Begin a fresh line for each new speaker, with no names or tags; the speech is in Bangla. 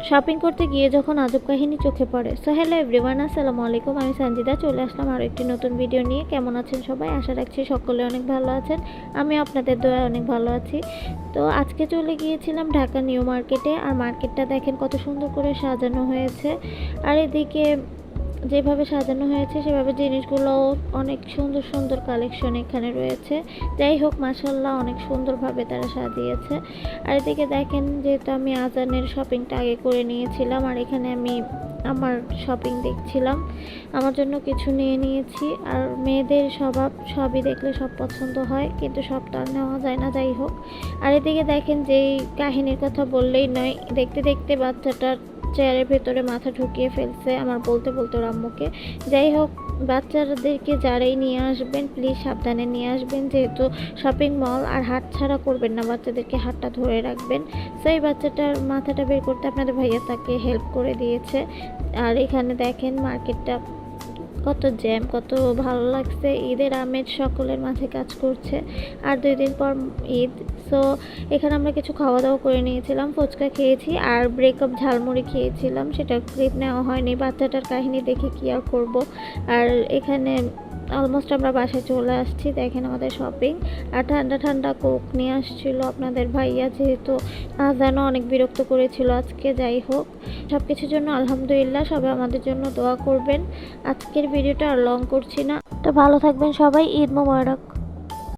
শপিং করতে গিয়ে যখন আজব কাহিনী চোখে পড়ে। সো হ্যালো এভরিওয়ান, আসসালামু আলাইকুম। আমি সঞ্জিদা চলে আসলাম আরও একটি নতুন ভিডিও নিয়ে। কেমন আছেন সবাই? আশা রাখছি সকলে অনেক ভালো আছেন। আমি আপনাদের দয়ায় অনেক ভালো আছি। তো আজকে চলে গিয়েছিলাম ঢাকা নিউ মার্কেটে। আর মার্কেটটা দেখেন কত সুন্দর করে সাজানো হয়েছে। আর এদিকে যেভাবে সাজানো হয়েছে সেভাবে জিনিসগুলোও অনেক সুন্দর সুন্দর কালেকশন এখানে রয়েছে। যাই হোক, মাশাআল্লাহ অনেক সুন্দরভাবে তারা সাজিয়েছে। আর এদিকে দেখেন, যেহেতু আমি আজানের শপিংটা আগে করে নিয়েছিলাম আর এখানে আমি আমার শপিং দেখছিলাম, আমার জন্য কিছু নিয়ে নিয়েছি। আর মেয়েদের স্বভাব, সবই দেখলে সব পছন্দ হয়, কিন্তু সব তো আর নেওয়া যায় না। যাই হোক, আর এদিকে দেখেন, যেই কাহিনীর কথা বললেই নয়, দেখতে দেখতে বাচ্চাটার চেয়ারের ভেতরে মাথা ঢুকিয়ে ফেলছে আমার বলতে বলতে ওর আম্মুকে। যাই হোক, বাচ্চাদেরকে যারাই নিয়ে আসবেন প্লিজ সাবধানে নিয়ে আসবেন, যেহেতু শপিং মল, আর হাত ছাড়া করবেন না, বাচ্চাদেরকে হাতটা ধরে রাখবেন। সেই বাচ্চাটার মাথাটা বের করতে আপনাদের ভাইয়া তাকে হেল্প করে দিয়েছে। আর এখানে দেখেন মার্কেটটা কত জ্যাম, কত ভালো লাগছে। ঈদের আমেজ সকলের মাঝে কাজ করছে। আর 2 দিন পর ঈদ। সো এখানে আমরা কিছু খাওয়া দাওয়া করে নিয়েছিলাম, ফুচকা খেয়েছি আর ব্রেকআপ ঝালমুড়ি খেয়েছিলাম। সেটা ক্লিপ নেওয়া হয়নি, বাচ্চাটার কাহিনী দেখে কি আর করবো। আর এখানে অলমোস্ট আমরা বাসায় চলে আসছি। দেখেন আমাদের শপিং। আর ঠান্ডা ঠান্ডা কোক নিয়ে আসছিল আপনাদের ভাইয়া, যেহেতু আজানও অনেক বিরক্ত করেছিল আজকে। যাই হোক, সব কিছুর জন্য আলহামদুলিল্লাহ। সবাই আমাদের জন্য দোয়া করবেন। আজকের ভিডিওটা আর লং করছি না, তো ভালো থাকবেন সবাই। ঈদ মোবারক।